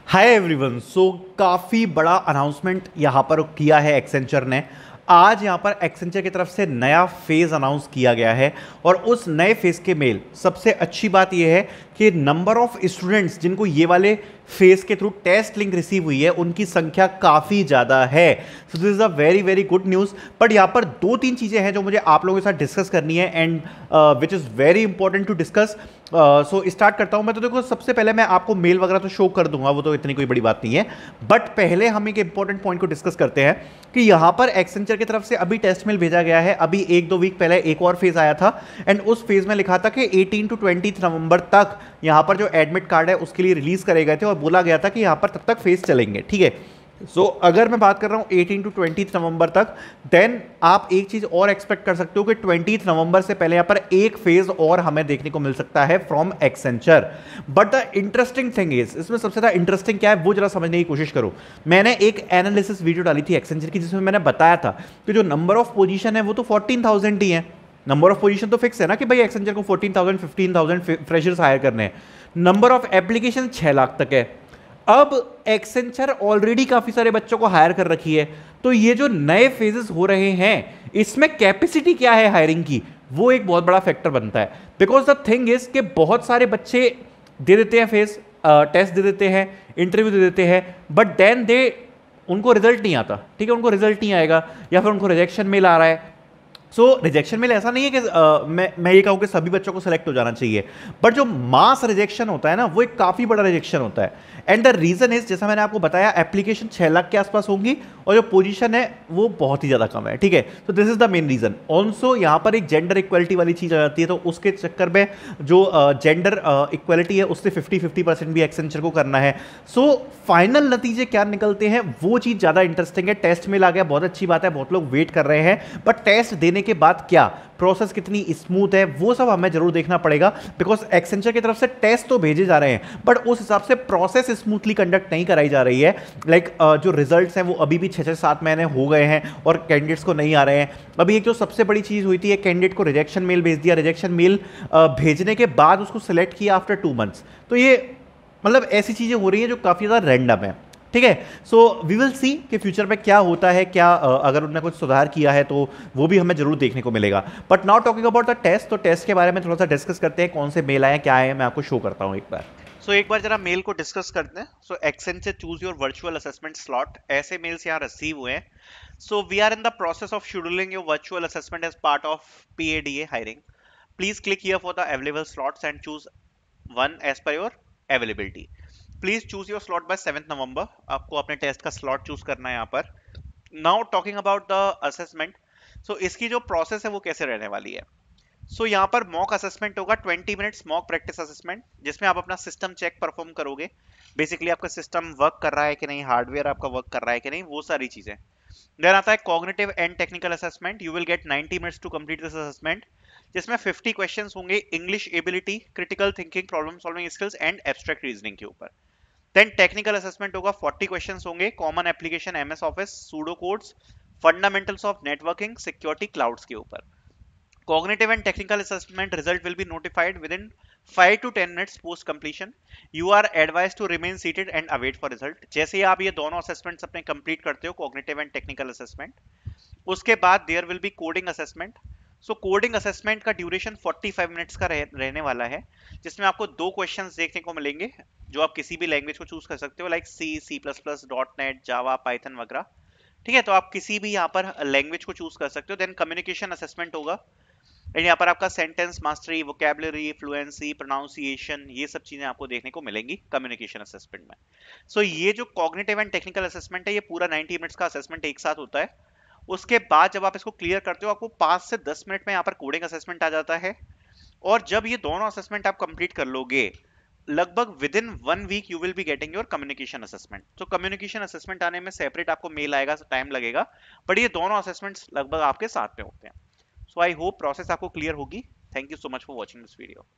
Hi everyone. सो काफ़ी बड़ा announcement यहाँ पर किया है एक्सेंचर ने। आज यहाँ पर एक्सेंचर की तरफ से नया फेज़ अनाउंस किया गया है और उस नए फेज़ के मेल सबसे अच्छी बात यह है कि नंबर ऑफ स्टूडेंट्स जिनको ये वाले फेज़ के थ्रू टेस्ट लिंक रिसीव हुई है उनकी संख्या काफ़ी ज़्यादा है। So this is a very very good news. But यहाँ पर दो तीन चीज़ें हैं जो मुझे आप लोगों के साथ डिस्कस करनी है and which is very important to discuss. So start करता हूं मैं। तो देखो, सबसे पहले मैं आपको मेल वगैरह तो शो कर दूंगा, वो तो इतनी कोई बड़ी बात नहीं है। बट पहले हम एक इंपॉर्टेंट पॉइंट को डिस्कस करते हैं कि यहां पर एक्सेंचर की तरफ से अभी टेस्ट मेल भेजा गया है। अभी एक दो वीक पहले एक और फेज आया था एंड उस फेज में लिखा था कि 18 टू 20 नवंबर तक यहां पर जो एडमिट कार्ड है उसके लिए रिलीज करे गए थे और बोला गया था कि यहां पर तब तक फेज चलेंगे। ठीक है। सो अगर मैं बात कर रहा हूं 18 टू 20 नवंबर तक, देन आप एक चीज और एक्सपेक्ट कर सकते हो कि 20 नवंबर से पहले यहां पर एक फेज और हमें देखने को मिल सकता है from Accenture. But the interesting thing is, इसमें सबसे ज्यादा इंटरेस्टिंग क्या है वो जरा समझने की कोशिश करो। मैंने एक एनालिसिस वीडियो डाली थी एक्सेंचर की जिसमें मैंने बताया था कि जो नंबर ऑफ पोजीशन है वो तो 14,000 ही है। नंबर ऑफ पोजीशन तो फिक्स है ना कि भाई एक्सेंचर को 14,000 15,000 फ्रेशर्स हायर करने हैं। नंबर ऑफ एप्लीकेशन 6 लाख तक है। अब एक्सेंचर ऑलरेडी काफी सारे बच्चों को हायर कर रखी है, तो ये जो नए फेजेस हो रहे हैं इसमें कैपेसिटी क्या है हायरिंग की, वो एक बहुत बड़ा फैक्टर बनता है। बिकॉज द थिंग इज कि बहुत सारे बच्चे दे देते हैं फेज, टेस्ट दे देते हैं, इंटरव्यू दे देते हैं, बट देन दे उनको रिजल्ट नहीं आता। ठीक है, उनको रिजल्ट नहीं आएगा या फिर उनको रिजेक्शन मेल आ रहा है। सो रिजेक्शन मेल ऐसा नहीं है कि मैं ये कहूँ कि सभी बच्चों को सिलेक्ट हो जाना चाहिए, बट जो मास रिजेक्शन होता है ना वो एक काफी बड़ा रिजेक्शन होता है। एंड द रीजन इज, जैसा मैंने आपको बताया, एप्लीकेशन 6 लाख के आसपास होंगी और जो पोजीशन है वो बहुत ही ज्यादा कम है। ठीक है, तो this is the main reason. Also यहाँ पर एक जेंडर इक्वलिटी वाली चीज आ जाती है, तो उसके चक्कर में जो जेंडर इक्वलिटी है उससे 50-50% भी एक्सेंचर को करना है। सो फाइनल नतीजे क्या निकलते हैं वो चीज ज्यादा इंटरेस्टिंग है। टेस्ट में आ गया, बहुत अच्छी बात है, बहुत लोग वेट कर रहे हैं, बट टेस्ट देने के बाद क्या प्रोसेस कितनी स्मूथ है वो सब हमें जरूर देखना पड़ेगा। बिकॉज एक्सेंचर की तरफ से टेस्ट तो भेजे जा रहे हैं बट उस हिसाब से प्रोसेस स्मूथली कंडक्ट नहीं कराई जा रही है। लाइक जो रिजल्ट्स हैं वो अभी भी 6-7 महीने हो गए हैं और कैंडिडेट्स को नहीं आ रहे हैं। अभी एक जो सबसे बड़ी चीज हुई थी, एक कैंडिडेट को रिजेक्शन मेल भेज दिया, रिजेक्शन मेल भेजने के बाद उसको सिलेक्ट किया आफ्टर 2 मंथ्स। तो ये मतलब ऐसी चीजें हो रही हैं जो काफी ज्यादा रैंडम है। ठीक है, सो वी विल सी कि फ्यूचर में क्या होता है, क्या अगर उन्होंने कुछ सुधार किया है तो वो भी हमें जरूर देखने को मिलेगा। But now talking about the test, तो टेस्ट के बारे में थोड़ा सा डिस्कस करते हैं, कौन से मेल आए क्या है, मैं आपको शो करता हूँ एक बार। सो एक बार जरा मेल को डिस्कस करते हैं। So Accenture choose your virtual assessment slot, ऐसे मेल्स यहाँ रिसीव हुए हैं। So we are in the process of scheduling your virtual assessment as part of PADA hiring. Please click here for the available slots and choose one as per your availability. Please choose your slot by 7 November. आपको अपने test का slot choose करना है यहाँ पर। Now talking about the assessment, so इसकी जो process है वो कैसे रहने वाली है। यहाँ पर मॉक असेसमेंट होगा, 20 मिनट्स मॉक प्रैक्टिस असेसमेंट, जिसमें आप अपना सिस्टम चेक परफॉर्म करोगे। बेसिकली आपका सिस्टम वर्क कर रहा है कि नहीं, हार्डवेयर आपका वर्क कर रहा है कि नहीं, वो सारी चीजें। देन आता है cognitive and technical assessment. You will get 90 minutes to complete this assessment, जिसमें 50 क्वेश्चंस होंगे English ability, critical thinking, problem solving skills and abstract reasoning के ऊपर। देन टेक्निकल असेसमेंट होगा, 40 क्वेश्चंस होंगे common application, MS office, pseudo codes, fundamentals of networking, security, clouds के ऊपर। Cognitive and technical assessment result will be notified within 5 to 10 minutes post completion. You are advised to remain seated and await for result. जैसे ही आप ये दोनों assessments अपने complete करते हो, cognitive and technical assessment, उसके बाद there will be coding assessment. So coding assessment का duration 45 minutes का रहने वाला है, जिसमें आपको 2 questions देखने को मिलेंगे जो आप किसी भी लैंग्वेज को चूज कर सकते हो, like C, C++, .NET, Java, Python वगैरह। ठीक है, तो आप किसी भी यहाँ पर लैंग्वेज को चूज कर सकते हो। देन कम्युनिकेशन असेसमेंट होगा एंड यहाँ पर आपका sentence mastery, vocabulary, fluency, pronunciation, ये सब चीजें आपको देखने को मिलेंगी कम्युनिकेशन असेसमेंट में। ये जो कॉग्निटिव एंड टेक्निकल असेसमेंट है ये पूरा 90 मिनट्स का असेसमेंट एक साथ होता है। उसके बाद जब आप इसको क्लियर करते हो आपको 5 से 10 मिनट में यहाँ पर कोडिंग असेसमेंट आ जाता है। और जब ये दोनों असेसमेंट आप कंप्लीट कर लोगे, लगभग within 1 week you will be getting your communication assessment. तो कम्युनिकेशन असेसमेंट आने में सेपरेट आपको मेल आएगा, टाइम लगेगा, बट ये दोनों असेसमेंट्स लगभग आपके साथ में होते हैं। So I hope process आपको क्लियर होगी। Thank you so much for watching this video.